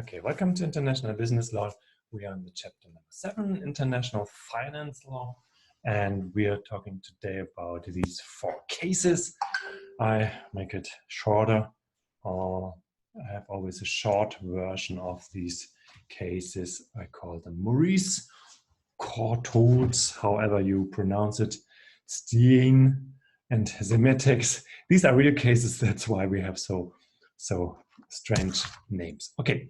Okay, welcome to International Business Law. We are in the chapter number 7, International Finance Law, and we are talking today about these 4 cases. I make it shorter, or I have always a short version of these cases. I call them Maurice, Courtaulds, however you pronounce it, Steen, and Semetics. These are real cases, that's why we have so strange names. Okay,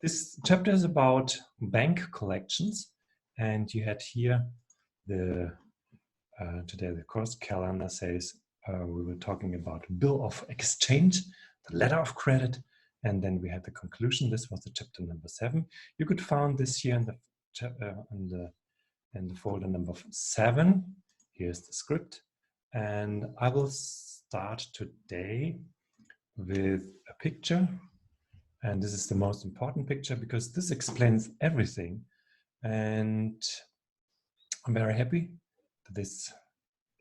this chapter is about bank collections, and you had here the today the course calendar says we were talking about bill of exchange, the letter of credit, and then we had the conclusion. This was the chapter number 7. You could find this here in the folder number 7. Here's the script, and I will start today with a picture, and this is the most important picture because this explains everything, and I'm very happy that this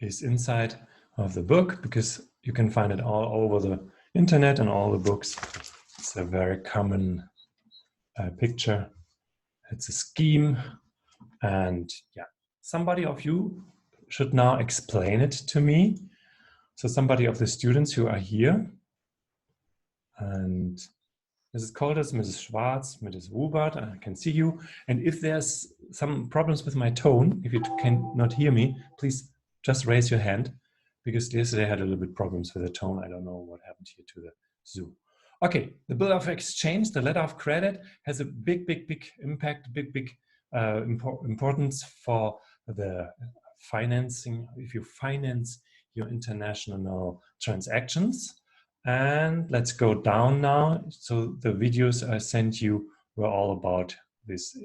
is inside of the book because you can find it all over the internet and all the books. It's a very common picture. It's a scheme, and yeah, somebody of you should now explain it to me. So somebody of the students who are here, and Mrs. Colders, Mrs. Schwarz, Mrs. Rubert, I can see you. And if there's some problems with my tone, if you cannot hear me, please just raise your hand, because yesterday I had a little bit problems with the tone. I don't know what happened here to the Zoom. Okay, the bill of exchange, the letter of credit, has a big impact, big importance for the financing, if you finance your international transactions. And let's go down now. So the videos I sent you were all about this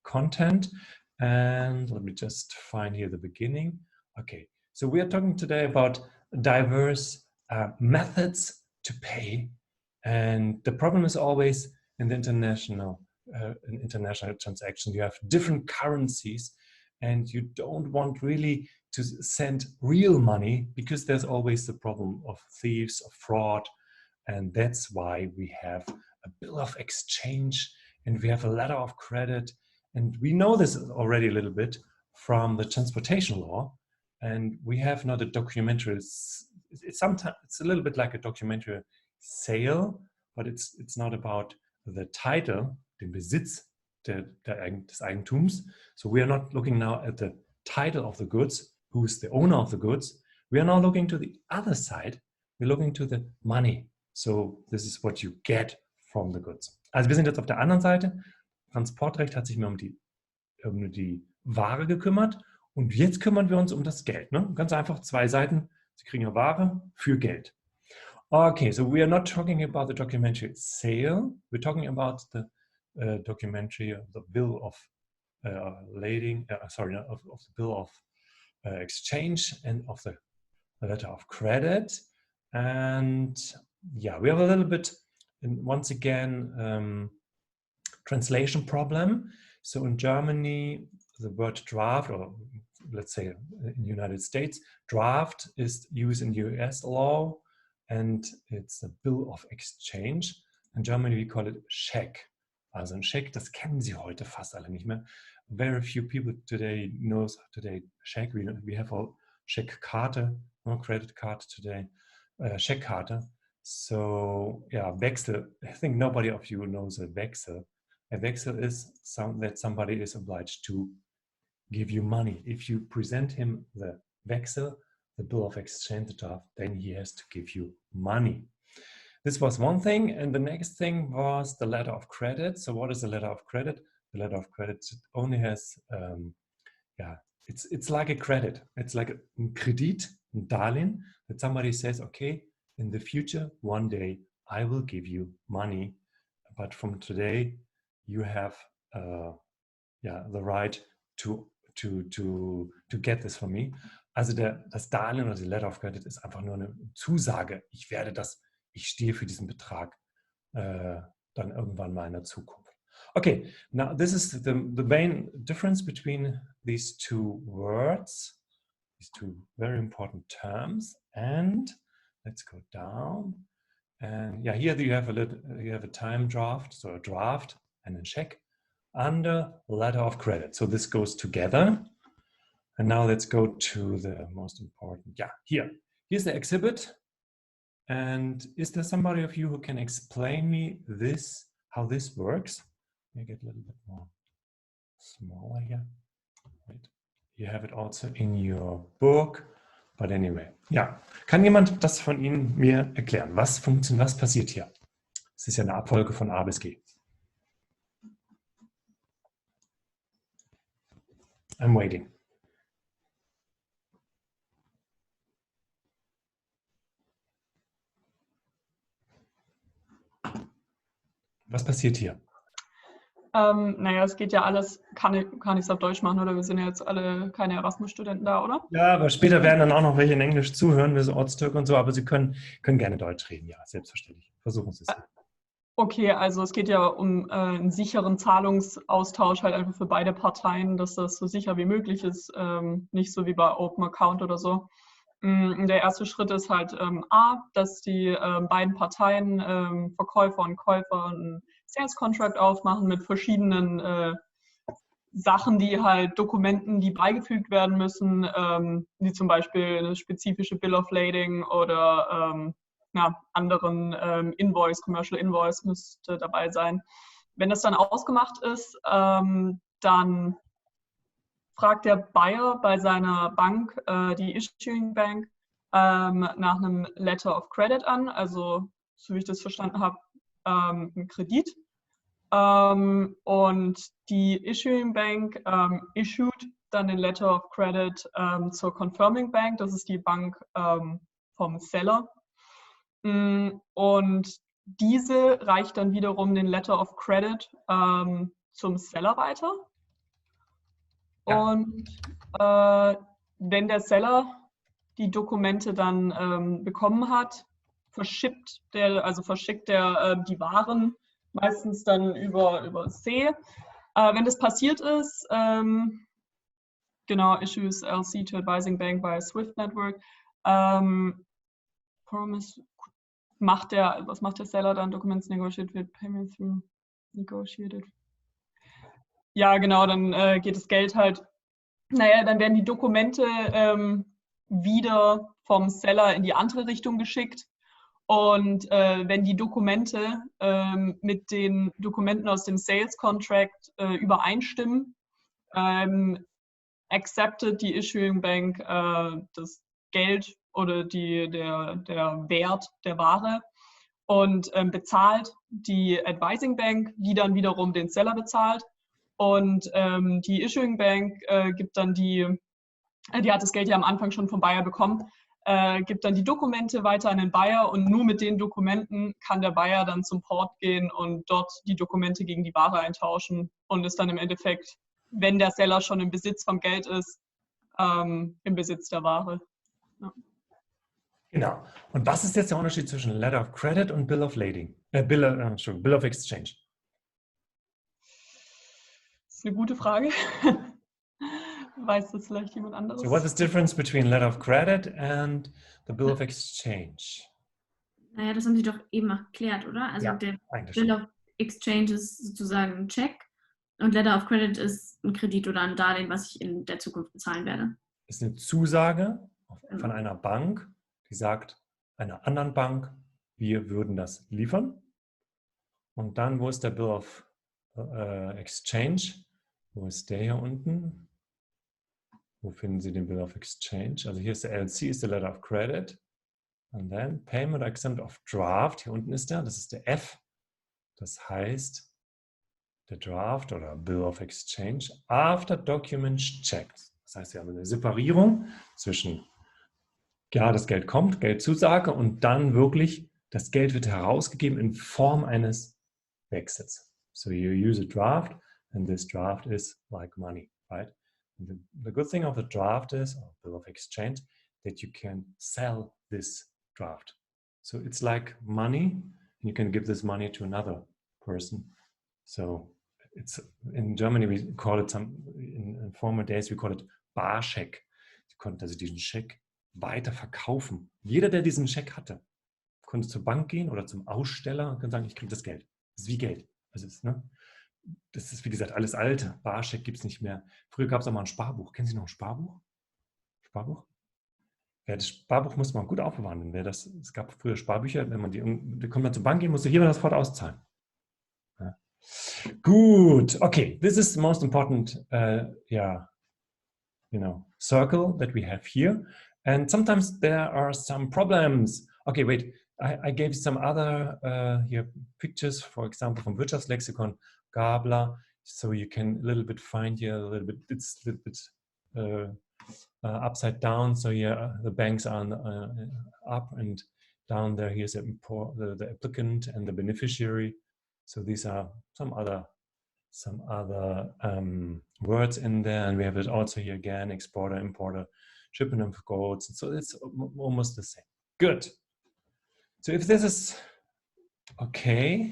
content. And let me just find here the beginning. Okay, so we are talking today about diverse methods to pay. And the problem is always in the international transactions, you have different currencies, and you don't want really to send real money because there's always the problem of thieves, of fraud, and that's why we have a bill of exchange and we have a letter of credit, and we know this already a little bit from the transportation law, and we have not a documentary. Sometimes it's a little bit like a documentary sale, but it's not about the title, den Besitz des Eigentums. So we are not looking now at the title of the goods, who is the owner of the goods. We are now looking to the other side. We're looking to the money. So this is what you get from the goods. Also wir sind jetzt auf der anderen Seite. Transportrecht hat sich mehr um die Ware gekümmert, und jetzt kümmern wir uns um das Geld. Ne? Ganz einfach 2 Seiten. Sie kriegen ja Ware für Geld. Okay, so we are not talking about the documentary sale. We're talking about the documentary, the bill of of the bill of exchange and of the letter of credit. And yeah, we have a little bit, once again, translation problem. So in Germany, the word draft, or let's say in the United States, draft is used in US law, and it's a bill of exchange. In Germany, we call it check. Also ein Scheck, das kennen Sie heute fast alle nicht mehr. Very few people today knows check. We have a Scheckkarte, no credit card today, Scheckkarte. So yeah, Wechsel. I think nobody of you knows a Wechsel. A Wechsel is that somebody is obliged to give you money. If you present him the Wechsel, the bill of exchange draft, then he has to give you money. This was one thing, and the next thing was the letter of credit. So what is the letter of credit? The letter of credit only has, it's like a credit. It's like a Kredit, a Darlehen, that somebody says, okay, in the future, one day, I will give you money, but from today, you have the right to get this from me. Also das Darlehen oder die Letter of Credit ist einfach nur eine Zusage. Ich stehe für diesen Betrag dann irgendwann mal in der Zukunft. Okay, now this is the main difference between these 2 words, these 2 very important terms. And let's go down. And yeah, here you have a time draft, so a draft and a check under letter of credit. So this goes together. And now let's go to the most important. Yeah, here's the exhibit. And is there somebody of you who can explain me this, how this works? Let me get a little bit more smaller here. Right. You have it also in your book. But anyway, ja. Kann jemand das von Ihnen mir erklären? Was funktioniert, was passiert hier? Es ist ja eine Abfolge von A bis G. I'm waiting. Was passiert hier? Naja, es geht ja alles, kann ich es auf Deutsch machen, oder? Wir sind ja jetzt alle keine Erasmus-Studenten da, oder? Ja, aber später werden dann auch noch welche in Englisch zuhören, wir sind Ortstürke und so, aber Sie können gerne Deutsch reden, ja, selbstverständlich. Versuchen Sie es. Okay, also es geht ja um einen sicheren Zahlungsaustausch halt einfach für beide Parteien, dass das so sicher wie möglich ist, nicht so wie bei Open Account oder so. Der erste Schritt ist halt dass die beiden Parteien, Verkäufer und Käufer, einen Sales Contract aufmachen mit verschiedenen Sachen, die halt Dokumenten, die beigefügt werden müssen, wie zum Beispiel eine spezifische Bill of Lading oder anderen Invoice, Commercial Invoice müsste dabei sein. Wenn das dann ausgemacht ist, dann fragt der Buyer bei seiner Bank, die Issuing Bank, nach einem Letter of Credit an, also so wie ich das verstanden habe, ein Kredit. Und die Issuing Bank issued dann den Letter of Credit zur Confirming Bank, das ist die Bank vom Seller. Und diese reicht dann wiederum den Letter of Credit zum Seller weiter. Ja. Und wenn der Seller die Dokumente dann bekommen hat, verschickt der die Waren meistens dann über C. Wenn das passiert ist, issues LC to advising bank by Swift Network, promise, was macht der Seller dann? Documents negotiated with payment through negotiated. Ja, genau, dann geht das Geld halt, dann werden die Dokumente wieder vom Seller in die andere Richtung geschickt. Und wenn die Dokumente mit den Dokumenten aus dem Sales Contract übereinstimmen, accepted die Issuing Bank das Geld oder der Wert der Ware und bezahlt die Advising Bank, die dann wiederum den Seller bezahlt. Und die Issuing Bank gibt dann die hat das Geld ja am Anfang schon vom Buyer bekommen, gibt dann die Dokumente weiter an den Buyer und nur mit den Dokumenten kann der Buyer dann zum Port gehen und dort die Dokumente gegen die Ware eintauschen und ist dann im Endeffekt, wenn der Seller schon im Besitz vom Geld ist, im Besitz der Ware. Ja. Genau. Und was ist jetzt der Unterschied zwischen Letter of Credit und Bill of Lading? Bill of Exchange? Das ist eine gute Frage. Weiß das vielleicht jemand anderes? So what's the difference between letter of credit and the bill of exchange? Naja, das haben Sie doch eben erklärt, oder? Also ja, der Bill of Exchange ist sozusagen ein Check und Letter of Credit ist ein Kredit oder ein Darlehen, was ich in der Zukunft bezahlen werde. Ist eine Zusage von einer Bank, die sagt einer anderen Bank, wir würden das liefern. Und dann, wo ist der Bill of Exchange? Wo ist der hier unten? Wo finden Sie den Bill of Exchange? Also hier ist der LC, ist der Letter of Credit. And then Payment Exempt of Draft. Hier unten ist der, das ist der F. Das heißt, der Draft oder Bill of Exchange after Documents checked. Das heißt, wir haben eine Separierung zwischen, ja, das Geld kommt, Geldzusage und dann wirklich, das Geld wird herausgegeben in Form eines Wechsels. So you use a draft and this draft is like money, right? The good thing of the draft is, or bill of exchange, that you can sell this draft. So it's like money, and you can give this money to another person. So it's in Germany we call it in former days we call it Barscheck. Sie konnten also diesen Scheck weiter verkaufen. Jeder, der diesen Scheck hatte, konnte zur Bank gehen oder zum Aussteller und kann sagen, ich kriege das Geld. Das ist wie Geld. Das ist, wie gesagt, alles alt. Barscheck gibt es nicht mehr. Früher gab es auch mal ein Sparbuch. Kennen Sie noch ein Sparbuch? Sparbuch? Ja, das Sparbuch musste man gut aufbewahren. Es gab früher Sparbücher, wenn man die kommt man zur Bank gehen, musste jeder sofort auszahlen. Ja. Gut, okay. This is the most important, circle that we have here. And sometimes there are some problems. Okay, wait. I gave some other here pictures, for example, from Wirtschaftslexikon, Gabler, so you can a little bit find here a little bit. It's a little bit upside down. So here the banks are up, and down there here's the applicant and the beneficiary. So these are some other words in there, and we have it also here again: exporter, importer, shipment of goods. So it's almost the same. Good. So if this is okay,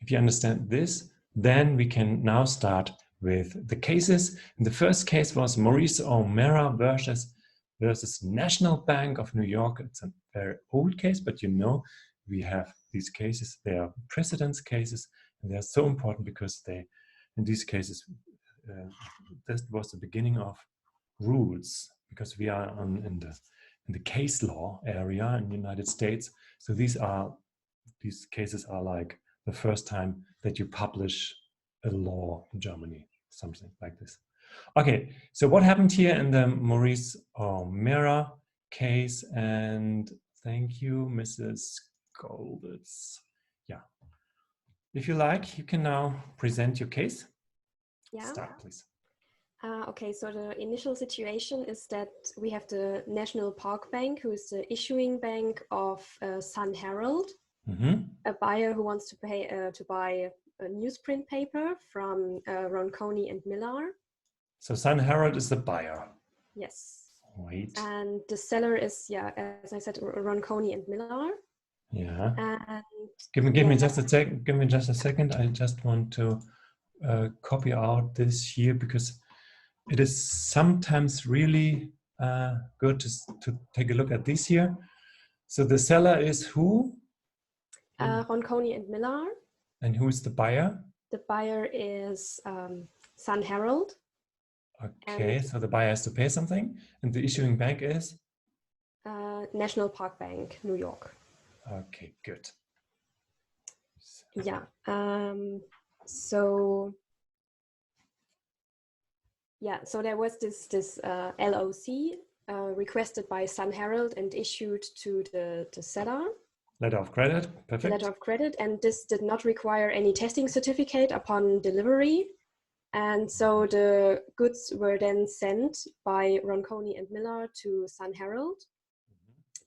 if you understand this, then we can now start with the cases. And the first case was Maurice O'Meara versus National Bank of New York. It's a very old case, but you know, we have these cases. They are precedence cases, and they are so important because in these cases, this was the beginning of rules, because we are in the case law area in the United States. So these cases are like the first time that you publish a law in Germany, something like this. Okay, so what happened here in the Maurice O'Meara case? And thank you, Mrs. Golditz. Yeah. If you like, you can now present your case. Yeah. Start, please. Okay, so the initial situation is that we have the National Park Bank, who is the issuing bank of Sun Herald, a buyer who wants to buy a newsprint paper from Ronconi and Millar. So Sun Herald is the buyer. Yes. Wait. And the seller is, yeah, as I said, Ronconi and Millar. Yeah. And give me just a second. Give me just a second. I just want to copy out this here, because it is sometimes really good to take a look at this here. So the seller is who? Ronconi and Millar. And who is the buyer? The buyer is Sun Herald. Okay, so the buyer has to pay something, and the issuing bank is? National Park Bank, New York. Okay, good. Yeah. So there was this LOC requested by Sun Herald and issued to the seller. Letter of credit, perfect. Letter of credit, and this did not require any testing certificate upon delivery. And so the goods were then sent by Ronconi and Millar to Sun Herald.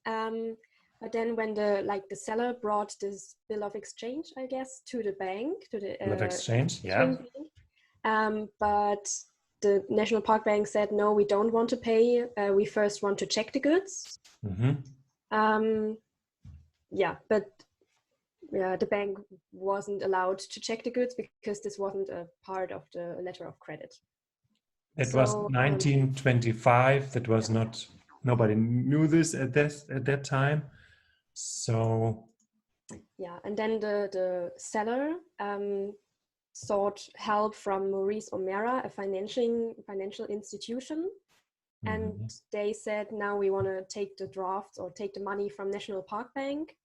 But then when the seller brought this bill of exchange, I guess, to the bank, to the bill of exchange, yeah. But the National Park Bank said, no, we don't want to pay. We first want to check the goods. The bank wasn't allowed to check the goods because this wasn't a part of the letter of credit. It was 1925. That was not, nobody knew this at that time. So yeah, and then the seller sought help from Maurice O'Meara, a financial institution. And they said, now we want to take the drafts or take the money from National Park Bank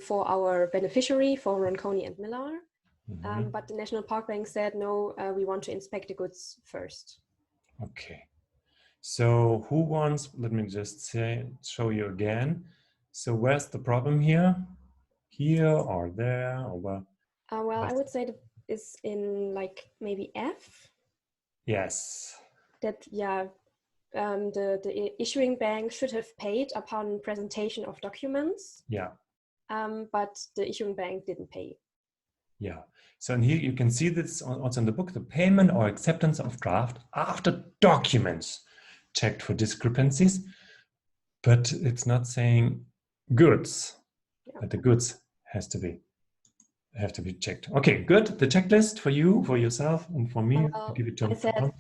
for our beneficiary, for Ronconi and Millar. But the National Park Bank said, no, we want to inspect the goods first. Okay. So who wants, let me just show you again. So where's the problem here? Here or there or where? Well, I would say that it's in like maybe F. Yes. That, yeah, the issuing bank should have paid upon presentation of documents. Yeah. But the issuing bank didn't pay. Yeah. So in here you can see this also in the book, the payment or acceptance of draft after documents checked for discrepancies, but it's not saying goods, but the goods have to be checked. Okay, good. The checklist for you, for yourself, and for me. Well, give it to I said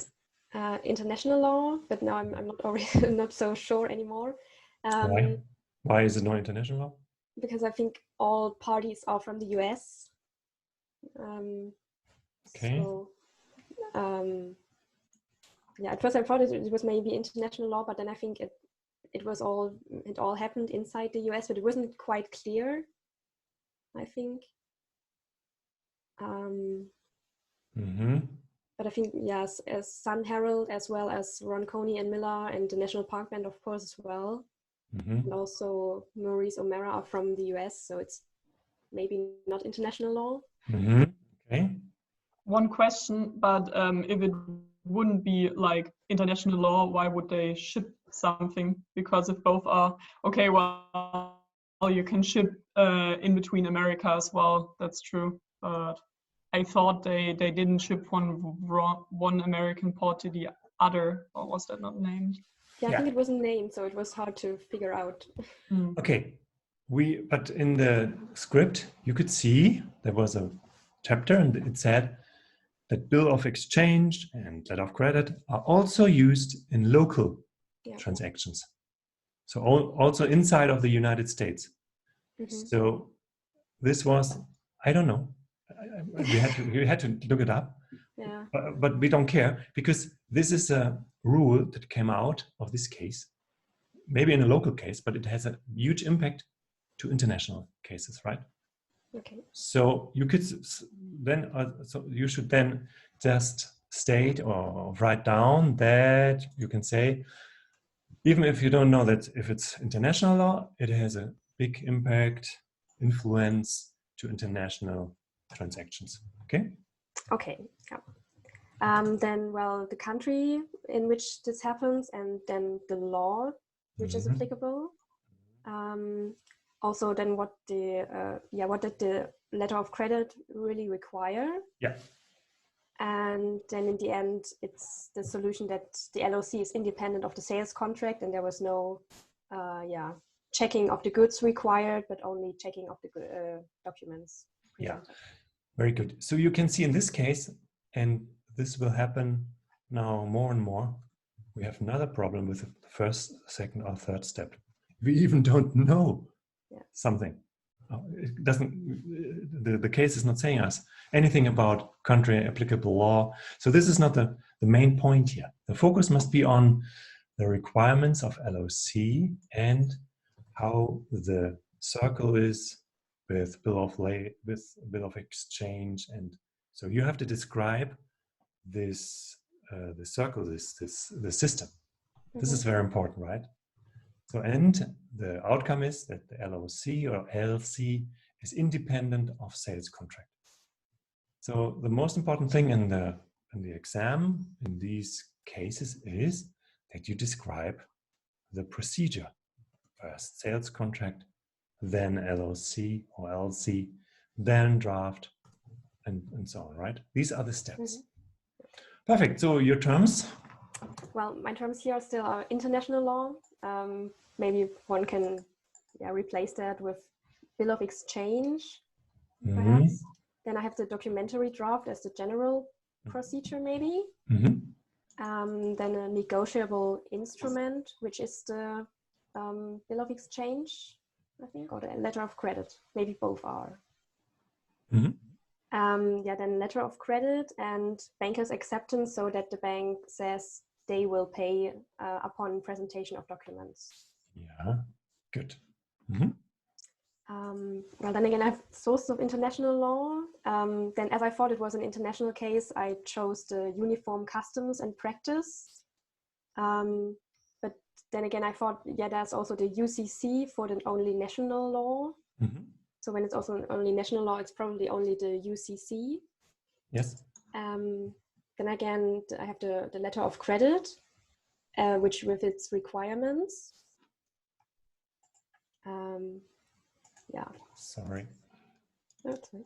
international law, but now I'm not so sure anymore. Why? Why is it not international law? Because I think all parties are from the US. Okay. So, yeah, at first I thought it was maybe international law, but then I think it all happened inside the US, but it wasn't quite clear, I think. But I think, yes, as Sun Herald, as well as Ronconi and Miller and the National Park Band, of course, as well. And also Maurice O'Mara are from the US, so it's maybe not international law. Okay. One question, but if it wouldn't be like international law, why would they ship something? Because if both are, okay, well, you can ship in between America as well, that's true. But I thought they didn't ship one American port to the other, or was that not named? Yeah, I think it wasn't named, so it was hard to figure out. Okay, but in the script, you could see there was a chapter and it said that bill of exchange and letter of credit are also used in local transactions. So also inside of the United States. So this was, I don't know, we had to look it up. Yeah. But we don't care, because this is a rule that came out of this case, maybe in a local case, but it has a huge impact to international cases, right? Okay. So you could then, so you should then just state or write down that you can say, even if you don't know that if it's international law, it has a big impact, influence to international transactions. Okay. Okay. Yeah. Then, well, the country in which this happens, and then the law which is applicable. Also, then what did the letter of credit really require? Yeah. And then in the end, it's the solution that the LOC is independent of the sales contract, and there was no, checking of the goods required, but only checking of the documents presented. Yeah, very good. So you can see in this case, and this will happen now more and more, we have another problem with the first, second, or third step. We even don't know something. It doesn't, the case is not saying us anything about country applicable law. So this is not the main point here. The focus must be on the requirements of LOC and how the circle is with bill of exchange. And so you have to describe this, the circle, the system. This is very important, right? So, and the outcome is that the LOC or LC is independent of sales contract. So the most important thing in the exam in these cases is that you describe the procedure. First sales contract, then LOC or LC, then draft, and so on, right? These are the steps. Perfect. So your terms? Well, my terms here are still international law. Maybe one can replace that with bill of exchange, perhaps. Then I have the documentary draft as the general procedure, maybe. Then a negotiable instrument, which is the bill of exchange, I think, or the letter of credit. Maybe both are. Then letter of credit and banker's acceptance, so that the bank says they will pay upon presentation of documents. Yeah, good. Well, then again, I have sources of international law. Then as I thought it was an international case, I chose the uniform customs and practice. But then again, I thought, there's also the UCC for the only national law. So when it's also only national law, it's probably only the UCC. Yes. Then again, I have the letter of credit, which with its requirements. Sorry. That's fine.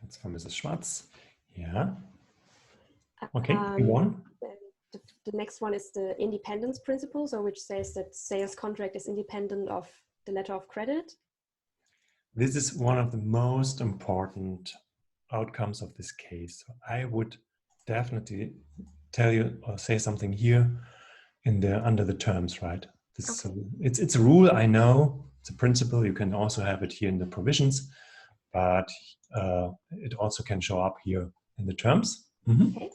That's from Mrs. Schwarz. Yeah. Okay, go on. The next one is the independence principle, so which says that sales contract is independent of the letter of credit. This is one of the most important outcomes of this case. I would definitely tell you or say something here under the terms, right? This, Okay. it's a rule, I know. It's a principle. You can also have it here in the provisions, but it also can show up here in the terms. Mm-hmm. Okay.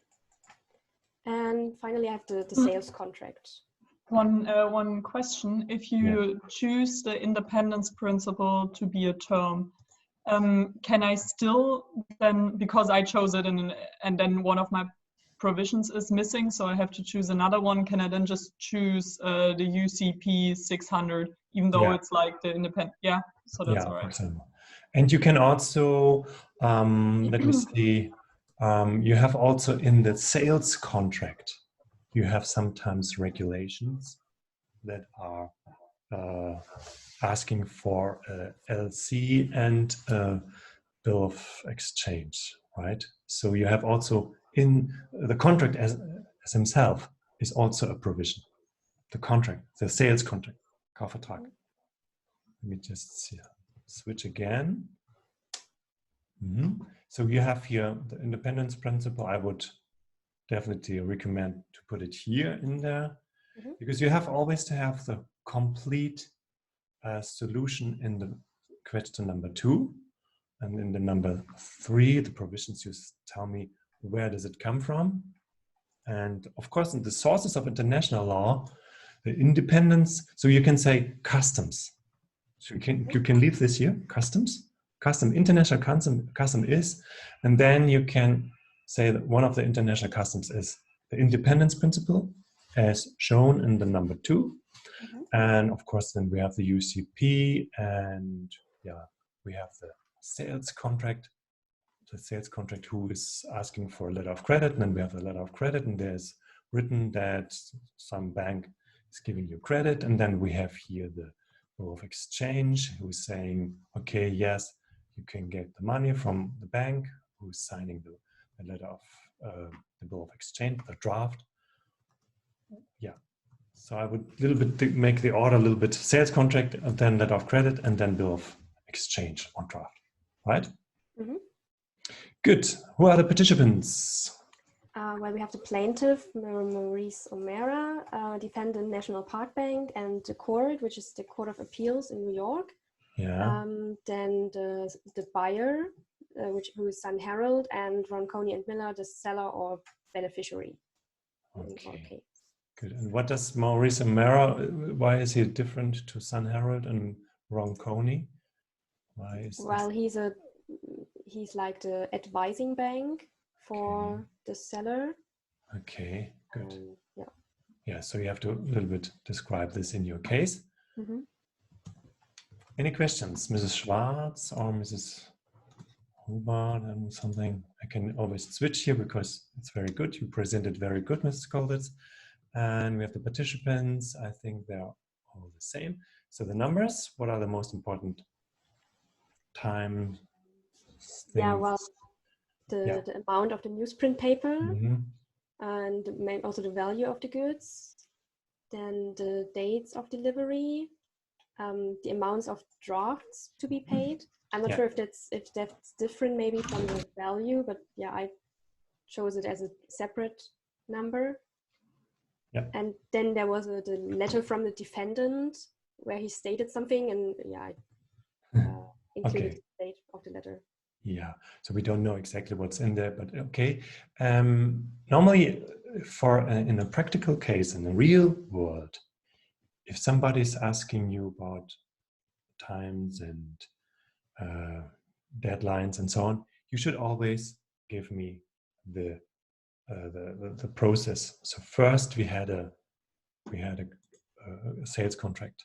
And finally, I have the sales contract. One question. If you choose the independence principle to be a term, can I still then, because I chose it and then one of my provisions is missing, so I have to choose another one, can I then just choose the UCP 600, even though it's like the independent? Yeah, so that's all right. For example. And you can also, let me see, you have also in the sales contract, you have sometimes regulations that are asking for LC and bill of exchange, right? So you have also in the contract as himself is also a provision. The contract, the sales contract, Kaufvertrag. Let me just switch again. Mm-hmm. So you have here the independence principle. I would definitely recommend to put it here in there, because you have always to have the complete solution in the question number 2, and in the number 3, the provisions, you tell me where does it come from. And of course, in the sources of international law, the independence, so you can say customs. So you can leave this here, customs. International custom is, and then you can say that one of the international customs is the independence principle as shown in the number 2. And of course, then we have the UCP, and we have the sales contract. The sales contract who is asking for a letter of credit, and then we have the letter of credit, and there's written that some bank is giving you credit, and then we have here the bill of exchange who is saying, okay, yes, you can get the money from the bank, who's signing the letter of the bill of exchange, the draft. So I would a little bit make the order a little bit sales contract, and then letter of credit, and then bill of exchange on draft, right? Good. Who are the participants? Well, we have the plaintiff, Maurice O'Mara, defendant National Park Bank, and the court, which is the Court of Appeals in New York. Then the buyer, who is Sun Herald, and Ronconi and Miller, the seller or beneficiary. Okay. Good. And what does Maurice O'Mara, why is he different to Sun Herald and Ronconi? Why is well, he's like the advising bank for the seller. Okay, good. So you have to a little bit describe this in your case. Any questions, Mrs. Schwarz or Mrs. Hubert, and something? I can always switch here because it's very good. You presented very good, Mrs. Kolditz. And we have the participants. I think they're all the same. So the numbers, what are the most important time things? Well, the amount of the newsprint paper, and also the value of the goods, then the dates of delivery, the amounts of drafts to be paid. I'm not sure if that's different maybe from the value, but I chose it as a separate number. And then there was the letter from the defendant where he stated something, and I included the date of the letter. So we don't know exactly what's in there, but okay. Normally, in a practical case, in the real world, if somebody's asking you about times and deadlines and so on, you should always give me the process. So first we had a sales contract.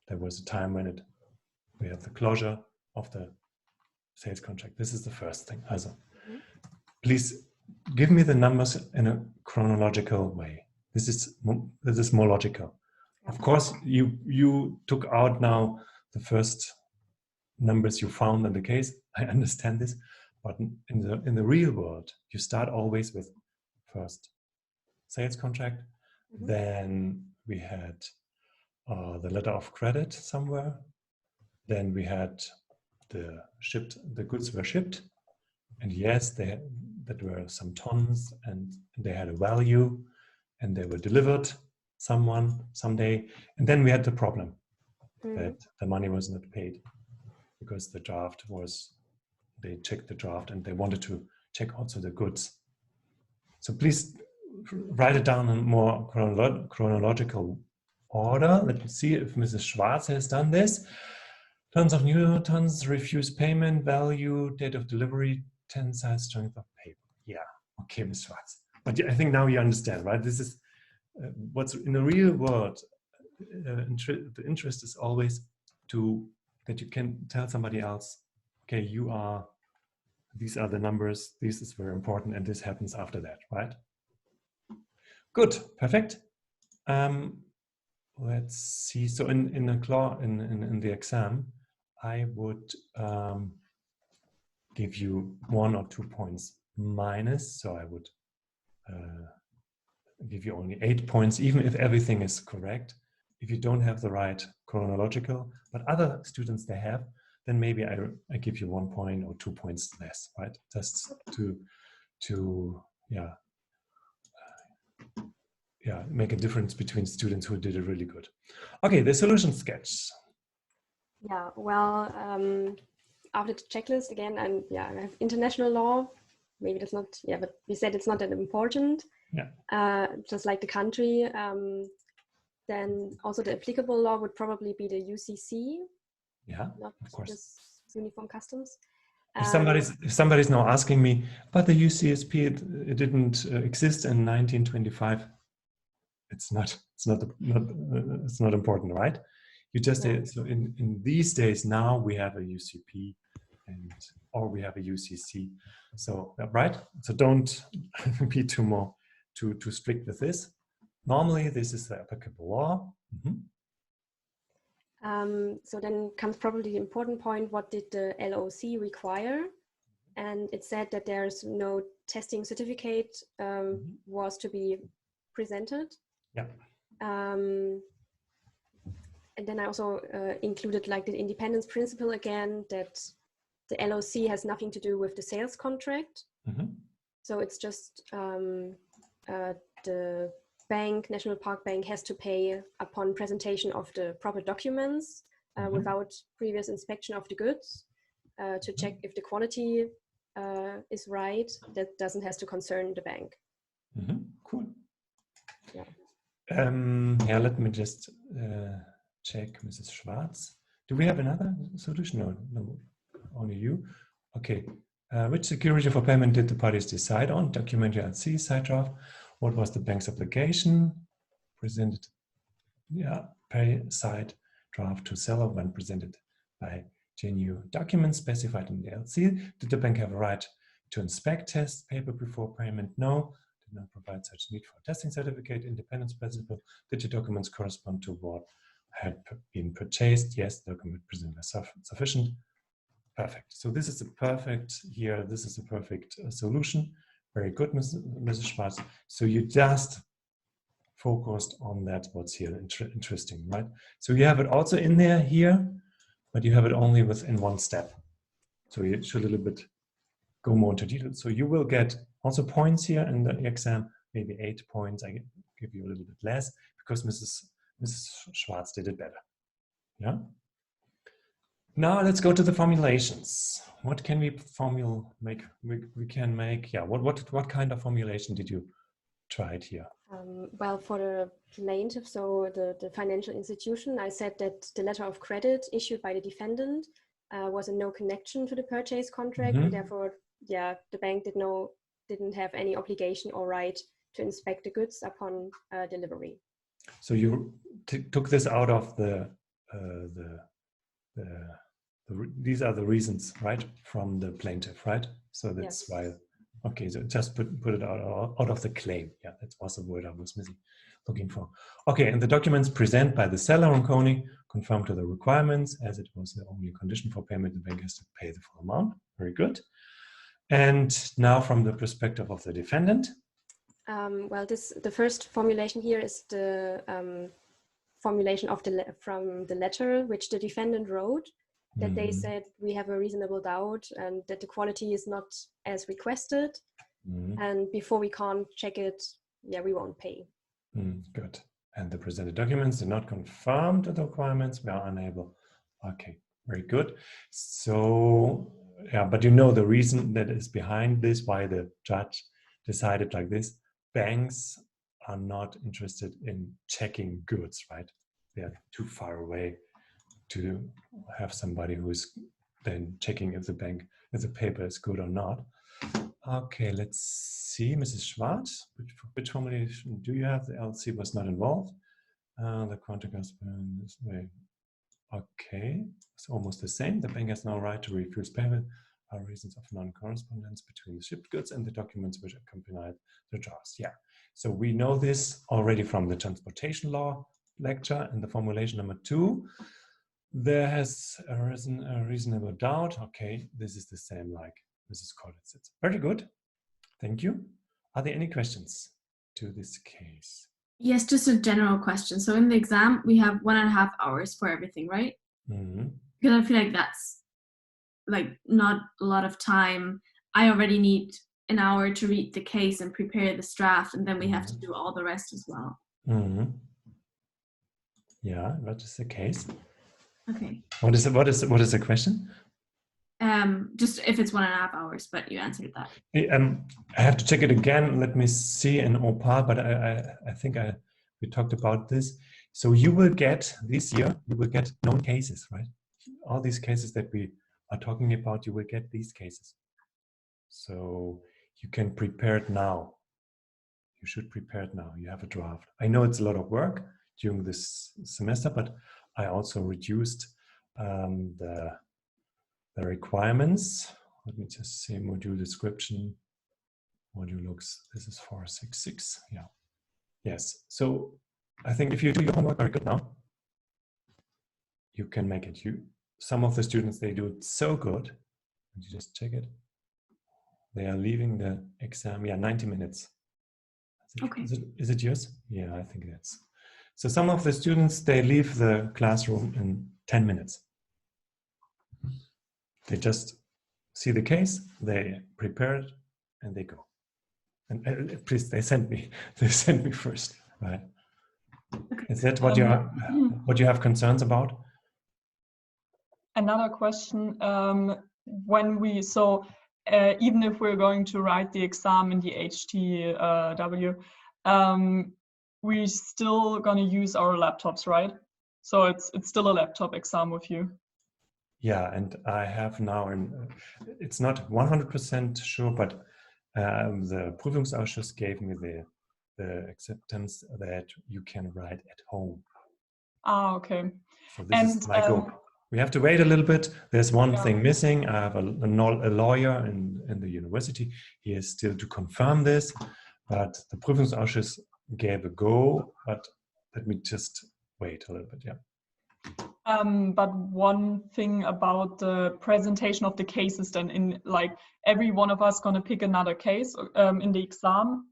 There was a time when we have the closure of the sales contract. This is the first thing. Also, please give me the numbers in a chronological way. This is more logical. Of course, you took out now the first numbers you found in the case. I understand this, but in the real world, you start always with first sales contract. Then we had the letter of credit somewhere. Then we had the goods were shipped, and yes, that were some tons, and they had a value, and they were delivered. someone someday, and then we had the problem that the money was not paid because the draft was, they checked the draft and they wanted to check also the goods. So please write it down in more chronological order. Let me see if Mrs. Schwarz has done this. Tons of newtons, refuse payment, value, date of delivery, 10 size, strength of paper. Yeah, okay, Ms. Schwarz. But I think now you understand, right? This is what's in the real world. The interest is always that you can tell somebody else, okay, these are the numbers, this is very important, and this happens after that, right? Good, perfect. Let's see. So in the exam, I would give you 1 or 2 points minus. So I would give you only 8 points, even if everything is correct. If you don't have the right chronological, but other students they have, then maybe I give you 1 point or 2 points less, right? Just to make a difference between students who did it really good. Okay, the solution sketch. Yeah, well, after the checklist again, I have international law. Maybe that's not, but we said it's not that important. Yeah. Just like the country. Then also the applicable law would probably be the UCC. Yeah, not of course. Just Uniform Customs. If somebody's now asking me, but the UCSP it didn't exist in 1925. It's not important, right? You just say, so in these days now we have a UCP or we have a UCC. So right. So don't be too strict with this. Normally this is the applicable law. So then comes probably the important point. What did the LOC require? And it said that there's no testing certificate was to be presented. Yeah. And then I also included like the independence principle again, that the LOC has nothing to do with the sales contract. So it's just the bank, National Park Bank, has to pay upon presentation of the proper documents without previous inspection of the goods to check if the quality is right. That doesn't have to concern the bank. Cool. Yeah. Let me just check Mrs. Schwarz. Do we have another solution? No, only you. Okay. Which security for payment did the parties decide on? Document LC, side draft. What was the bank's application? Presented. Yeah, pay side draft to seller when presented by GNU documents specified in the LC. Did the bank have a right to inspect test paper before payment? No. Did not provide such need for testing certificate. Independence principle. Did the documents correspond to what had been purchased? Yes, the document presented was sufficient. Perfect. So this is a perfect here. This is a perfect solution. Very good, Mrs. Schwarz. So you just focused on that. What's here interesting, right? So you have it also in there here, but you have it only within one step. So you should a little bit go more into detail. So you will get also points here in the exam, maybe 8 points. I give you a little bit less because Mrs. Schwarz did it better. Yeah. Now let's go to the formulations. What can we make? We can make, what kind of formulation did you try it here? Well, for the plaintiff, so the financial institution, I said that the letter of credit issued by the defendant was in no connection to the purchase contract, and therefore, the bank didn't have any obligation or right to inspect the goods upon delivery. So you took this out of these are the reasons, right, from the plaintiff, right? So that's why. Okay, so just put it out of the claim. Yeah, that was the word I was looking for. Okay, and the documents present by the seller on Coney conform to the requirements, as it was the only condition for payment. The bank has to pay the full amount. Very good. And now from the perspective of the defendant. Well, the first formulation here is the formulation of from the letter which the defendant wrote, that they said we have a reasonable doubt and that the quality is not as requested, and before we can't check it, we won't pay. Good. And the presented documents do not conform to the requirements. We are unable. Okay, very good. So, yeah, but you know the reason that is behind this, why the judge decided like this. Banks are not interested in checking goods, right? They are too far away to have somebody who is then checking if the paper is good or not. Okay, let's see, Mrs. Schwartz, which formulation do you have? The LC was not involved. The contract has been this way. Okay, it's almost the same. The bank has no right to refuse payment are reasons of non-correspondence between the shipped goods and the documents which accompanied the draft. Yeah, so we know this already from the transportation law lecture. And the formulation number 2, there has arisen a reasonable doubt. Okay, this is the same like Mrs. Collins. It's very good. Thank you. Are there any questions to this case? Yes, just a general question. So in the exam, we have 1.5 hours for everything, right? Mm-hmm. Because I feel like that's like not a lot of time. I already need an hour to read the case and prepare this draft, and then we have to do all the rest as well. Mm-hmm. Yeah, that is the case. Okay. What is the question? Just if it's 1.5 hours, but you answered that. I have to check it again. Let me see in OPAL, but I think we talked about this. So you will get this year, you will get known cases, right? All these cases that we are talking about, you will get these cases. So you can prepare it now. You should prepare it now. You have a draft. I know it's a lot of work during this semester, but I also reduced the requirements. Let me just say module description. Module looks, this is 466. Yeah. Yes. So I think if you do your homework very good now, you can make it. Some of the students, they do it so good. You just check it. They are leaving the exam. Yeah, 90 minutes. Okay. Is it yours? Yeah, I think that's. So some of the students, they leave the classroom in 10 minutes. They just see the case, they prepare it, and they go. And please, they send me first, right? Okay. Is that what you have concerns about? Another question: even if we're going to write the exam in the HTW, we're still going to use our laptops, right? So it's still a laptop exam with you. Yeah, and I have now, it's not 100% sure, but the Prüfungsausschuss gave me the acceptance that you can write at home. Ah, okay. So this is my goal. We have to wait a little bit. There's one thing missing. I have a lawyer in the university. He is still to confirm this, but the Prüfungsausschuss gave a go, but let me just wait a little bit, yeah. But one thing about the presentation of the cases, then in like every one of us gonna pick another case in the exam.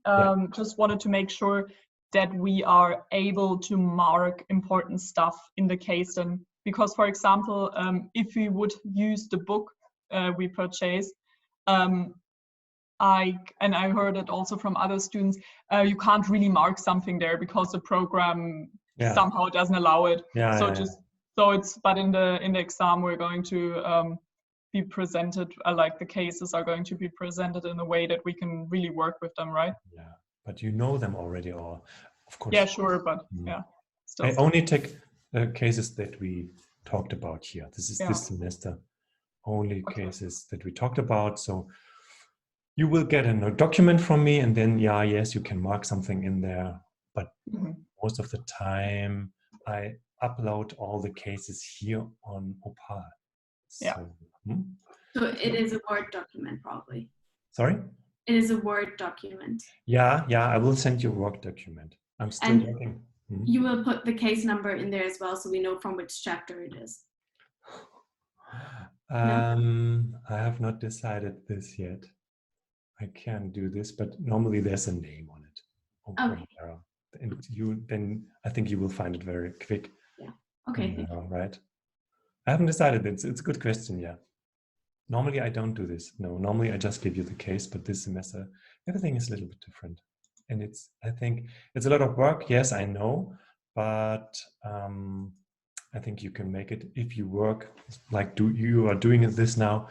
Just wanted to make sure that we are able to mark important stuff in the case then, because for example, if we would use the book we purchased, I heard it also from other students, you can't really mark something there because the program somehow doesn't allow it. But in the exam we're going to be presented, like the cases are going to be presented in a way that we can really work with them, right? Yeah, but you know them already, or of course. Yeah, sure, but I only take cases that we talked about here. This is this semester only cases that we talked about. So you will get a document from me, and then yes, you can mark something in there. But most of the time, I upload all the cases here on OPAL. So it is a Word document, probably. Sorry? It is a Word document. Yeah, I will send you a Word document. I'm still working. You will put the case number in there as well, so we know from which chapter it is. I have not decided this yet. I can do this, but normally there's a name on it. Okay. And then I think you will find it very quick. Yeah. Okay. Right. I haven't decided. It's a good question. Yeah. Normally I don't do this. No, normally I just give you the case, but this semester everything is a little bit different. And I think it's a lot of work. Yes, I know, but I think you can make it if you work like you are doing this now,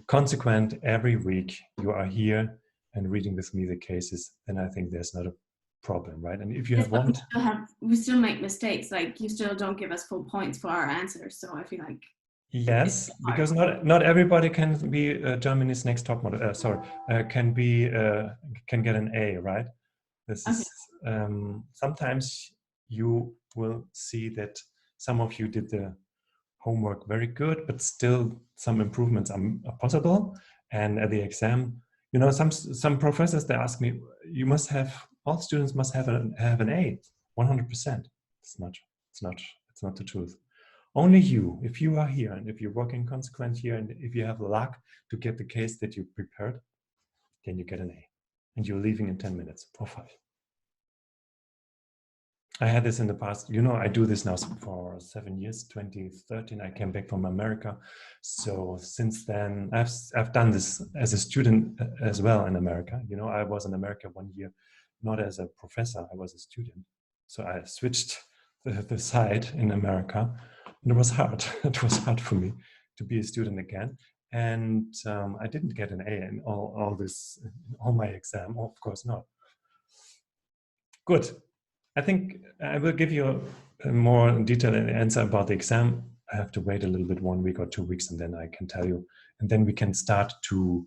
consequent every week. You are here and reading with me the cases, then I think there's not a problem, right? And if you have one, we still make mistakes. Like you still don't give us full points for our answers. So I feel like yes, because not everybody can be Germany's next top model. Can get an A, right? This is sometimes you will see that some of you did the homework very good, but still some improvements are possible. And at the exam, you know, some professors, they ask me, you must have, all students must have an A, 100%. It's not the truth. Only you, if you are here and if you're working consequent here and if you have luck to get the case that you prepared, then you get an A and you're leaving in 10 minutes or 5. I had this in the past, you know, I do this now for 7 years, 2013, I came back from America. So since then, I've done this as a student as well in America. You know, I was in America 1 year, not as a professor, I was a student. So I switched the side in America and it was hard. It was hard for me to be a student again. And I didn't get an A in all my exam, of course not. Good. I think I will give you a more detailed answer about the exam. I have to wait a little bit, 1 week or 2 weeks, and then I can tell you. And then we can start to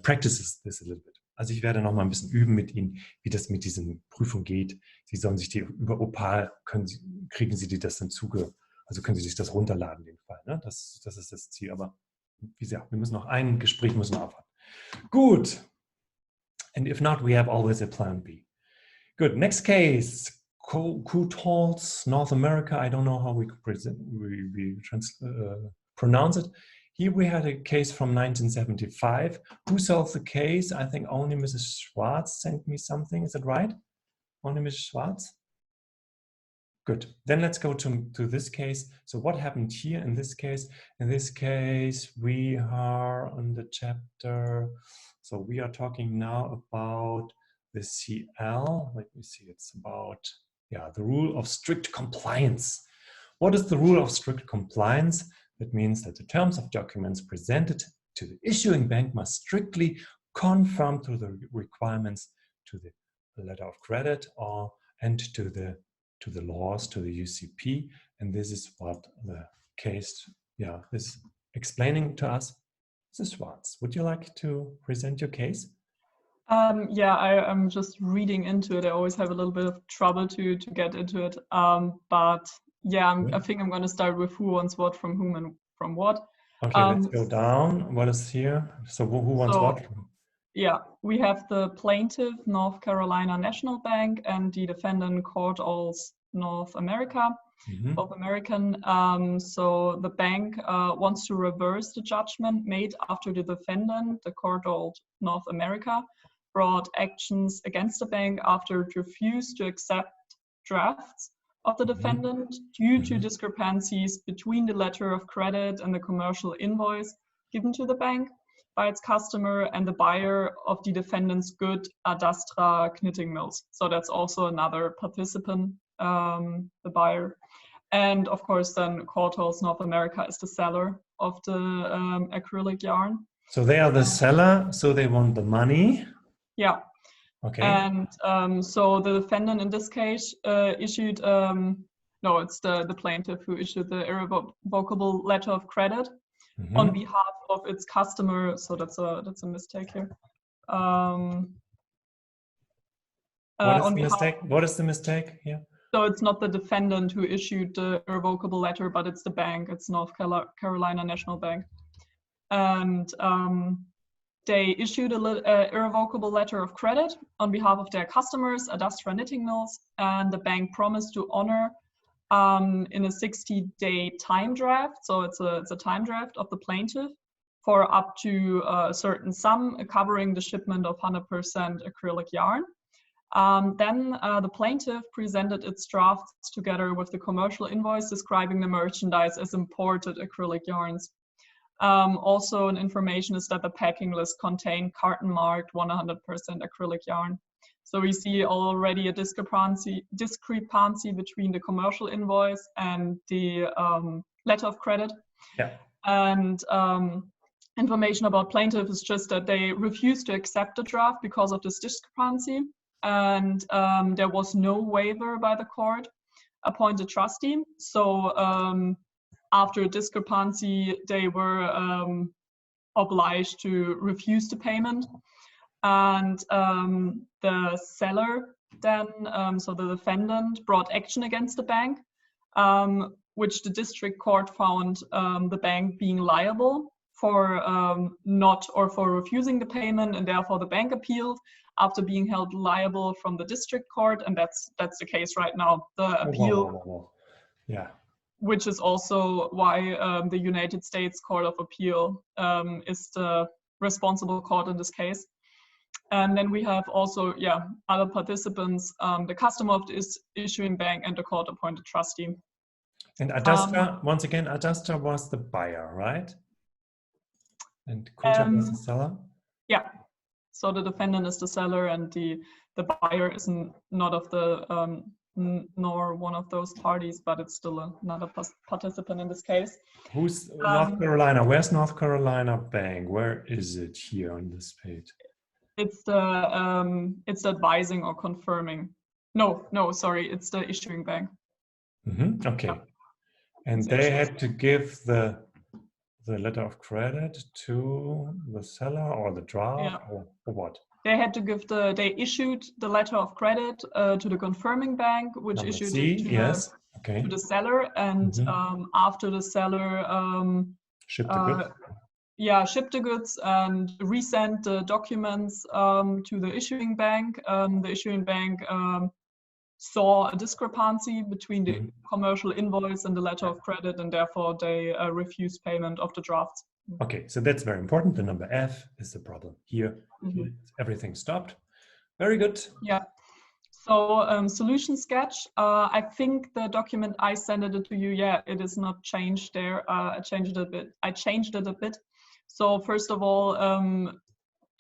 practice this a little bit. Also ich werde noch mal ein bisschen üben mit Ihnen, wie das mit diesen Prüfungen geht. Sie sollen sich die über Opal, kriegen Sie das dann also können Sie sich das runterladen, den Fall. Ne? Das ist das Ziel. Aber wie gesagt, wir müssen noch ein Gespräch abwarten. Gut. And if not, we have always a plan B. Good. Next case, Coutals, North America. I don't know how we pronounce it. Here we had a case from 1975. Who solved the case? I think only Mrs. Schwartz sent me something. Is that right? Only Mrs. Schwartz? Good. Then let's go to this case. So what happened here in this case? In this case, we are on the chapter. So we are talking now about the CL. Let me see. It's about, the rule of strict compliance. What is the rule of strict compliance? That means that the terms of documents presented to the issuing bank must strictly conform to the requirements to the letter of credit and to the laws, to the UCP. And this is what the case is explaining to us. Mrs. Schwartz, would you like to present your case? I'm just reading into it. I always have a little bit of trouble to get into it. I think I'm going to start with who wants what from whom and from what. Okay, let's go down. What is here? So who wants what? Yeah, we have the plaintiff, North Carolina National Bank, and the defendant, Coutals, North America, both American. So the bank wants to reverse the judgment made after the defendant, the Coutals, North America, brought actions against the bank after it refused to accept drafts of the defendant due to discrepancies between the letter of credit and the commercial invoice given to the bank by its customer and the buyer of the defendant's good, Adastra Knitting Mills. So that's also another participant, the buyer. And of course, then Coutals North America is the seller of the acrylic yarn. So they are the seller, so they want the money. Yeah. Okay. And so the defendant in this case issued, it's the plaintiff who issued the irrevocable letter of credit on behalf of its customer. So that's a mistake here. What is the mistake here? So it's not the defendant who issued the irrevocable letter, but it's the bank. It's North Carolina National Bank. And they issued an irrevocable letter of credit on behalf of their customers, Adastra Knitting Mills, and the bank promised to honor in a 60-day time draft. So it's a time draft of the plaintiff for up to a certain sum covering the shipment of 100% acrylic yarn. Then the plaintiff presented its drafts together with the commercial invoice describing the merchandise as imported acrylic yarns. Also, an information is that the packing list contained carton marked 100% acrylic yarn. So we see already a discrepancy between the commercial invoice and the letter of credit. Yeah. And information about plaintiff is just that they refused to accept the draft because of this discrepancy. And there was no waiver by the court appointed trustee. So after a discrepancy, they were obliged to refuse the payment. And the seller then, so the defendant, brought action against the bank, which the district court found the bank being liable for for refusing the payment, and therefore the bank appealed after being held liable from the district court, and that's the case right now. The appeal, yeah, which is also why the United States Court of Appeal is the responsible court in this case. And then we have also, other participants, the customer of the issuing bank and the court-appointed trustee. And Adastra, once again, Adastra was the buyer, right? And Chap was the seller? Yeah. So the defendant is the seller, and the buyer is not of the, nor one of those parties, but it's still another participant in this case. Who's North Carolina? Where's North Carolina Bank? Where is it here on this page? It's the advising or confirming. No, sorry, it's the issuing bank. Mm-hmm. Okay. And they had to give the letter of credit to the seller or the draft, or what? They had to give they issued the letter of credit to the confirming bank, which Number issued C, it to the seller, and after the seller shipped the goods. Shipped the goods and resent the documents to the issuing bank. The issuing bank saw a discrepancy between the commercial invoice and the letter of credit, and therefore they refused payment of the drafts. Okay, so that's very important. The number F is the problem. Here, everything stopped. Very good. Yeah. So solution sketch. I think the document I sent it to you. It is not changed there. I changed it a bit. So first of all,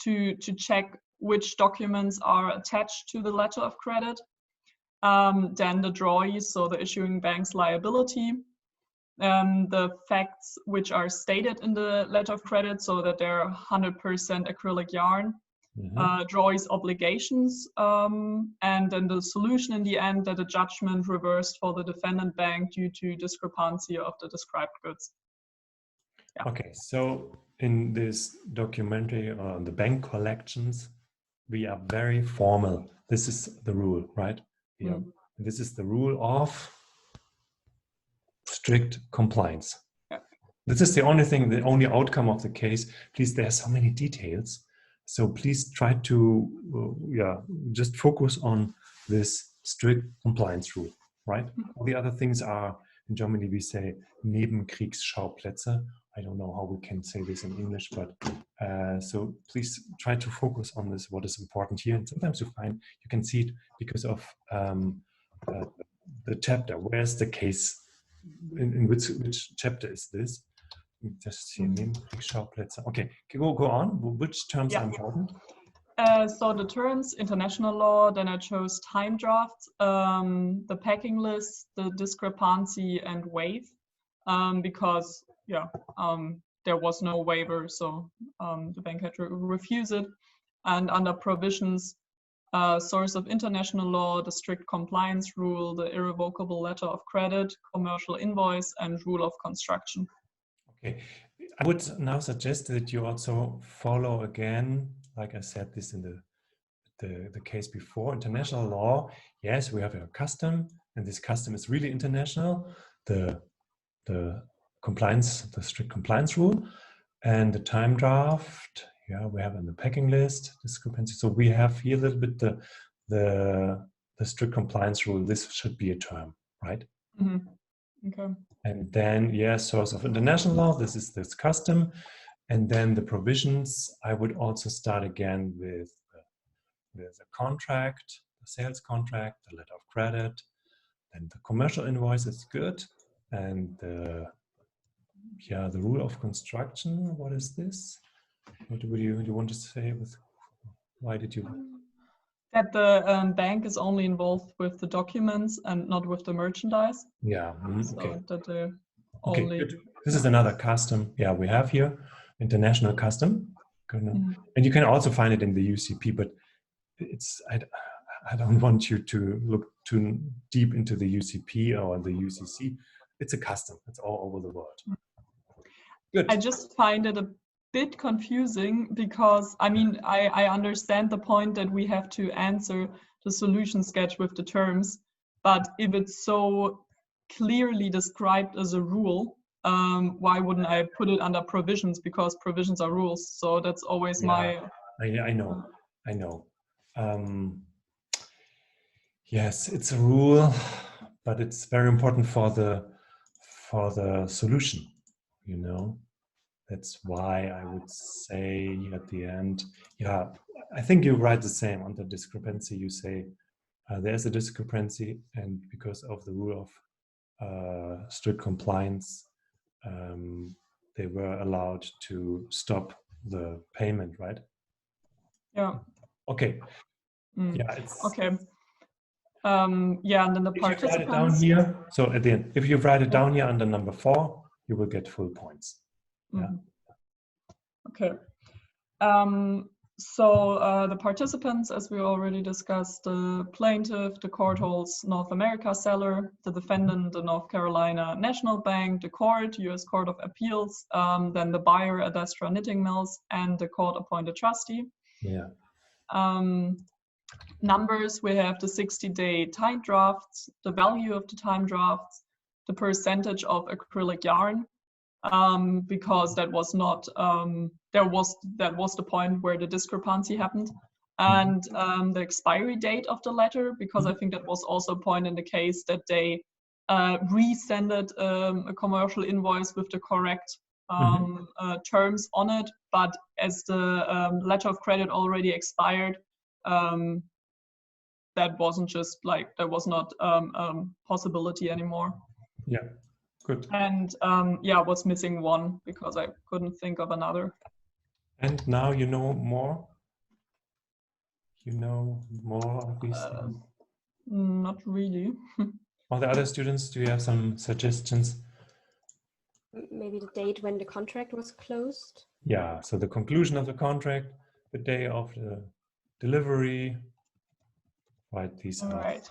to check which documents are attached to the letter of credit. Then the drawings, so the issuing bank's liability. The facts which are stated in the letter of credit, so that they're 100% acrylic yarn. Drawings obligations, and then the solution in the end, that the judgment reversed for the defendant bank due to discrepancy of the described goods. Yeah. Okay, so in this documentary on the bank collections, we are very formal. This is the rule, right? This is the rule of strict compliance. Yeah. This is the only thing, the only outcome of the case. Please, there are so many details. So please try to, just focus on this strict compliance rule, right? All the other things are, in Germany we say Nebenkriegsschauplätze. I don't know how we can say this in English, but so please try to focus on this, what is important here. And sometimes you can see it because of the chapter. Where's the case? In which chapter is this? Just see Nebenkriegsschauplätze. Okay, go on. Which terms are important? So the terms, international law, then I chose time drafts, the packing list, the discrepancy, and waive, because there was no waiver, so the bank had to refuse it. And under provisions, source of international law, the strict compliance rule, the irrevocable letter of credit, commercial invoice, and rule of construction. Okay, I would now suggest that you also follow again, like I said this in the case before, international law. Yes, we have a custom, and this custom is really international. The compliance, the strict compliance rule, and the time draft. Yeah, we have in the packing list discrepancy. So we have here a little bit the strict compliance rule. This should be a term, right? Okay. And then, source of international law, this is this custom. And then the provisions, I would also start again with the contract, the sales contract, the letter of credit, and the commercial invoice is good. And the rule of construction, what is this? What do you want to say with, why did you? That the bank is only involved with the documents and not with the merchandise. Yeah. Okay. So that they Okay. only. Good. This is another custom. Yeah, we have here international custom, and you can also find it in the UCP. But it's I don't want you to look too deep into the UCP or the UCC. It's a custom. It's all over the world. Good. I just find it a bit confusing because, I mean, I understand the point that we have to answer the solution sketch with the terms, but if it's so clearly described as a rule, why wouldn't I put it under provisions? Because provisions are rules. So that's always my... I know. Yes, it's a rule, but it's very important for the solution, you know. That's why I would say at the end, yeah, I think you write the same on the discrepancy. You say there's a discrepancy, and because of the rule of strict compliance, they were allowed to stop the payment, right? Yeah. Okay. Yeah, it's okay. Yeah, and then the participants. If you write it down here, so at the end, if you write it down here under number 4, you will get full points. Yeah. Okay. So the participants, as we already discussed, the plaintiff, the court holds North America seller, the defendant, the North Carolina National Bank, the court, U.S. Court of Appeals, then the buyer, Adestra Knitting Mills, and the court-appointed trustee. Yeah. Numbers, we have the 60-day time drafts, the value of the time drafts, the percentage of acrylic yarn, because that was not that was the point where the discrepancy happened, and the expiry date of the letter, because I think that was also a point in the case that they resended a commercial invoice with the correct terms on it, but as the letter of credit already expired, that wasn't just like, that was not possibility anymore. Yeah. Good. And yeah, I was missing one because I couldn't think of another. And now you know more? You know more of these things? Not really. All the other students, do you have some suggestions? Maybe the date when the contract was closed? Yeah, so the conclusion of the contract, the day of the delivery, right? These are. Right.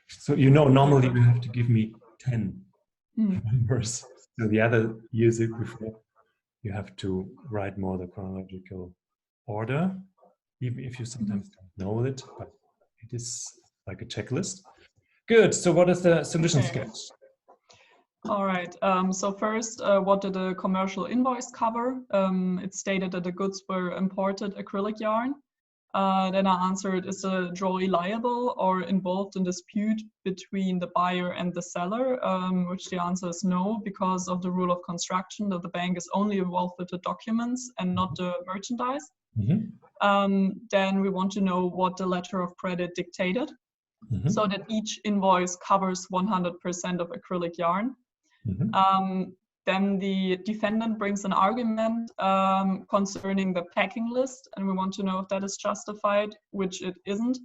So, you know, normally you have to give me 10 numbers. So the other years before, you have to write more the chronological order, even if you sometimes don't know it, but it is like a checklist. Good. So what is the solution sketch? All right. So first, what did the commercial invoice cover? It stated that the goods were imported acrylic yarn. Then I answered, is the drawee liable or involved in dispute between the buyer and the seller? Which the answer is no, because of the rule of construction that the bank is only involved with the documents and not the merchandise. Then we want to know what the letter of credit dictated, so that each invoice covers 100% of acrylic yarn. Then the defendant brings an argument concerning the packing list, and we want to know if that is justified, which it isn't,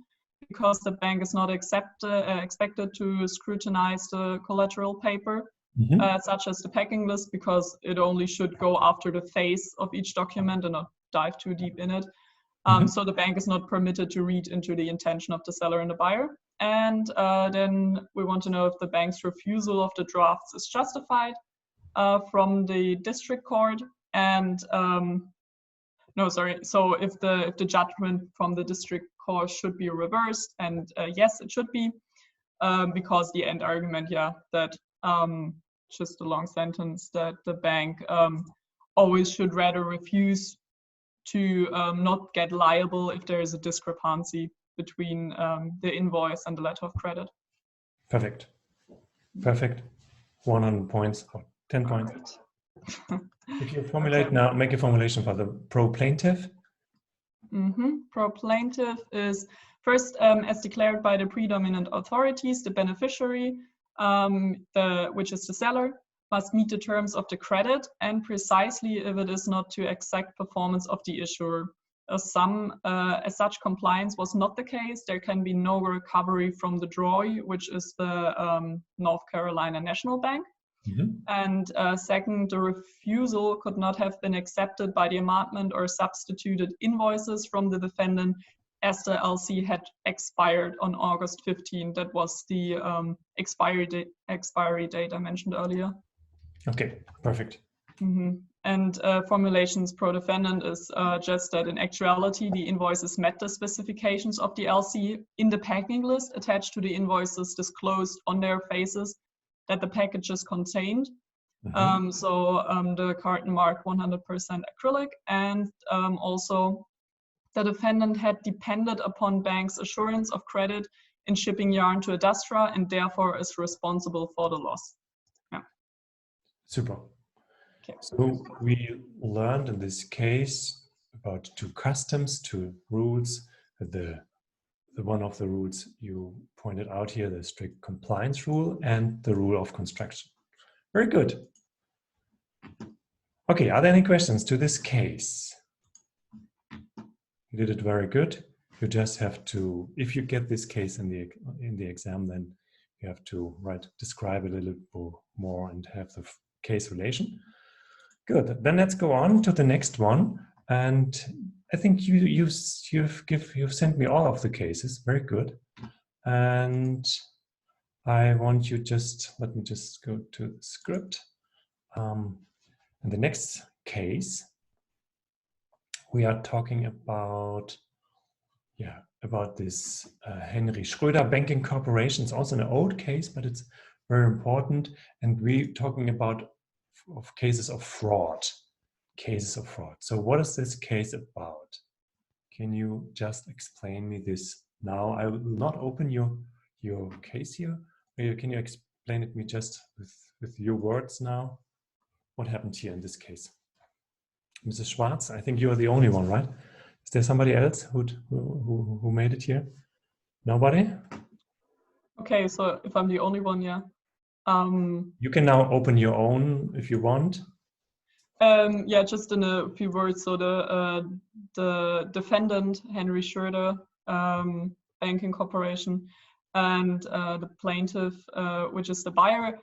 because the bank is not expected to scrutinize the collateral paper, such as the packing list, because it only should go after the face of each document and not dive too deep in it. So the bank is not permitted to read into the intention of the seller and the buyer. And then we want to know if the bank's refusal of the drafts is justified from the district court, and so if the judgment from the district court should be reversed, and yes, it should be, because the end argument, that just a long sentence, that the bank always should rather refuse to not get liable if there is a discrepancy between the invoice and the letter of credit. Perfect. 100 points. 10 points. If you formulate now, make a formulation for the pro-plaintiff. Pro-plaintiff is first, as declared by the predominant authorities, the beneficiary, which is the seller, must meet the terms of the credit, and precisely if it is not to exact performance of the issuer. a sum. As such, compliance was not the case. There can be no recovery from the DROI, which is the North Carolina National Bank. And second, the refusal could not have been accepted by the amendment or substituted invoices from the defendant, as the LC had expired on August 15. That was the expiry date I mentioned earlier. Okay, perfect. And formulations pro defendant is just that in actuality, the invoices met the specifications of the LC in the packing list attached to the invoices disclosed on their faces that the packages contained. The carton marked 100% acrylic, and also the defendant had depended upon bank's assurance of credit in shipping yarn to Adastra and therefore is responsible for the loss. Yeah. Super. Okay. So we learned in this case about two customs, two rules. The one of the rules you pointed out here, the strict compliance rule, and the rule of construction. Very good. Okay, are there any questions to this case? You did it very good. You just have to, if you get this case in the exam, then you have to describe it a little bit more and have the case relation. Good. Then let's go on to the next one. And I think you've sent me all of the cases. Very good. And I want you let me just go to the script. And the next case, we are talking about this Henry Schröder Banking Corporation. It's also an old case, but it's very important. And we're talking about cases of fraud. So what is this case about? Can you just explain me this now? I will not open your case here. Can you explain it me just with your words now? What happened here in this case? Mrs. Schwarz, I think you're the only one, right? Is there somebody else who made it here? Nobody? Okay, so if I'm the only one, yeah. You can now open your own if you want. Yeah, just in a few words. So the defendant, Henry Schröder Banking Corporation, and the plaintiff, which is the buyer,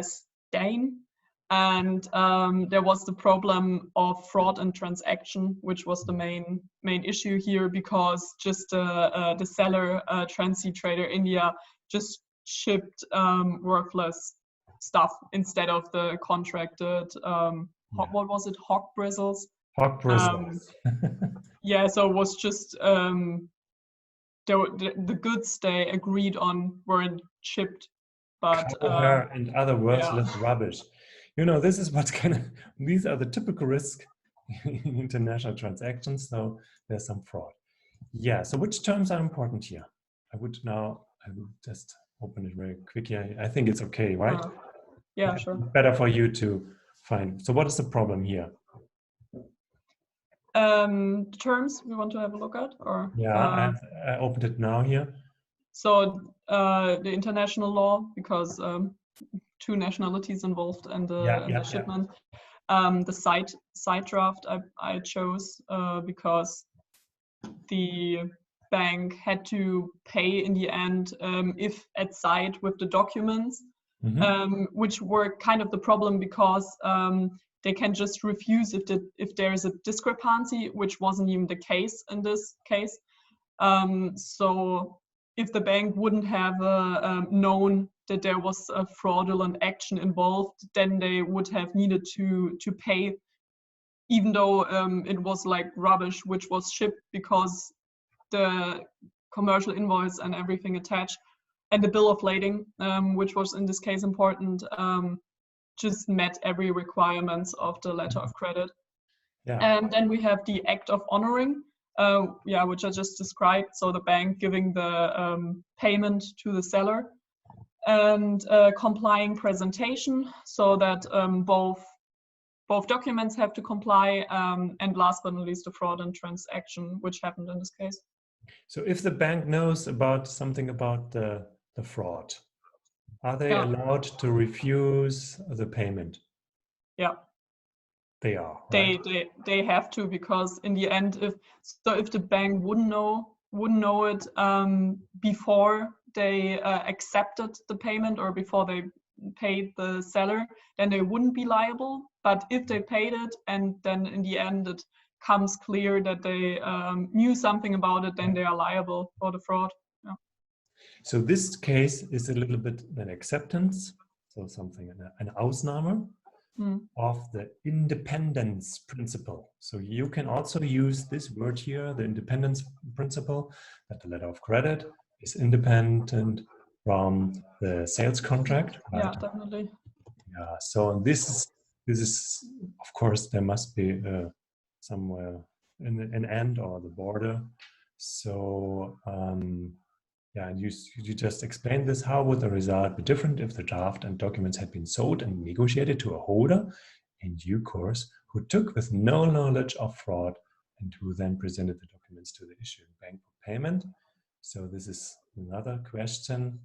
Stein. And there was the problem of fraud and transaction, which was the main issue here, because just the seller, Transy Trader India, just shipped worthless stuff instead of the contracted what was it, hog bristles? Hog bristles. Yeah, so it was just the goods they agreed on weren't shipped, but and other worthless rubbish. You know, this is what these are the typical risks in international transactions. So there's some fraud. Yeah. So which terms are important here? I will just open it very quickly. I think it's okay, right? Yeah, sure. Better for you to find. So what is the problem here? Terms we want to have a look at, or yeah, I opened it now here. So the international law, because two nationalities involved in the shipment. The site draft I chose because the bank had to pay in the end if at site with the documents, which were kind of the problem, because they can just refuse if there is a discrepancy, which wasn't even the case in this case. So if the bank wouldn't have known that there was a fraudulent action involved, then they would have needed to pay, even though it was like rubbish which was shipped, because the commercial invoice and everything attached and the bill of lading, which was in this case important, just met every requirements of the letter of credit. Yeah. And then we have the act of honoring, which I just described. So the bank giving the payment to the seller, and complying presentation, so that both documents have to comply, and last but not least, the fraud and transaction, which happened in this case. So if the bank knows about something about the fraud, are they allowed to refuse the payment? Yeah. They are, right? They have to, because in the end, if the bank wouldn't know it before they accepted the payment or before they paid the seller, then they wouldn't be liable. But if they paid it and then in the end it comes clear that they knew something about it, then they are liable for the fraud. Yeah. So this case is a little bit an acceptance, so something, an Ausnahme of the independence principle. So you can also use this word here, the independence principle, that the letter of credit is independent from the sales contract. Right? Yeah, definitely. Yeah. So this is of course there must be somewhere an end or the border. So yeah, and you just explained this. How would the result be different if the draft and documents had been sold and negotiated to a holder in due course who took with no knowledge of fraud and who then presented the documents to the issuing bank for payment? So this is another question.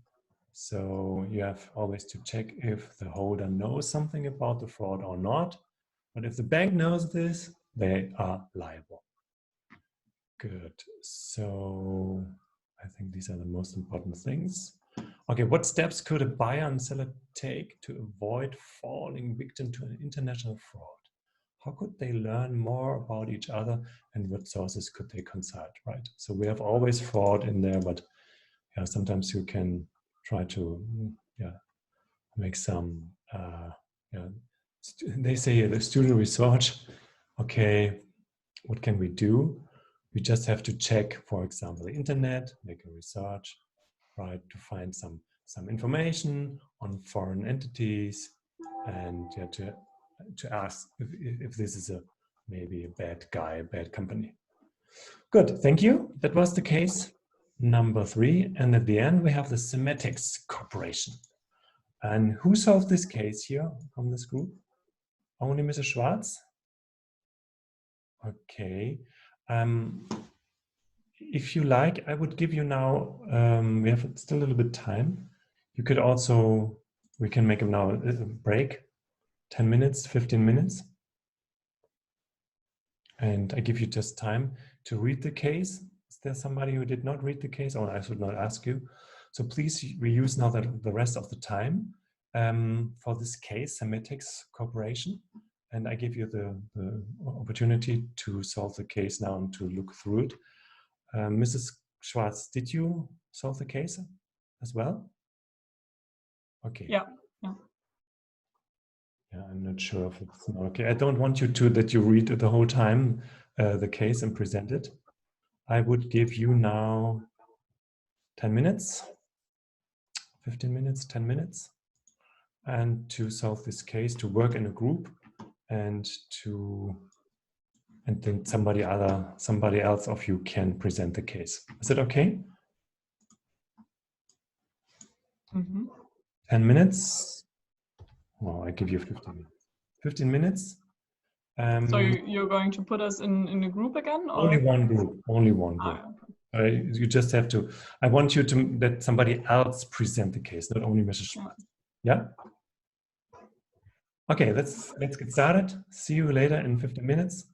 So you have always to check if the holder knows something about the fraud or not. But if the bank knows this, they are liable. Good. So I think these are the most important things. Okay, what steps could a buyer and seller take to avoid falling victim to an international fraud? How could they learn more about each other and what sources could they consult, right? So we have always fraud in there, but yeah, sometimes you can try to make some, they say the student research, okay, what can we do? We just have to check, for example, the internet, make a research, right, to find some information on foreign entities, and to ask if this is maybe a bad guy, a bad company. Good, thank you. That was the case number 3, and at the end we have the Semantics Corporation. And who solved this case here from this group? Only Mrs. Schwarz? Okay. If you like, I would give you now, we have still a little bit time. You could also, we can make now a break, 10 minutes, 15 minutes. And I give you just time to read the case. Is there somebody who did not read the case? Or I should not ask you. So please reuse now the rest of the time for this case, Semantics Corporation. And I give you the opportunity to solve the case now and to look through it. Mrs. Schwarz, did you solve the case as well? Okay. Yeah. Yeah, I'm not sure if it's okay. I don't want you that you read the whole time the case and present it. I would give you now 10 minutes, 15 minutes, 10 minutes, and to solve this case, to work in a group, and then somebody else of you can present the case. Is it okay? 10 minutes. Well, I give you 15 minutes. 15 minutes. So you're going to put us in a group again? Or? Only one group. Only one group. Okay. You just have to. I want you to let somebody else present the case, not only Mrs. Schwarz. Yeah. Okay. Let's get started. See you later in 15 minutes,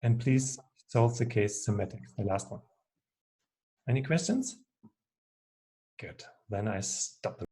and please solve the case Semantics, the last one. Any questions? Good. Then I stop the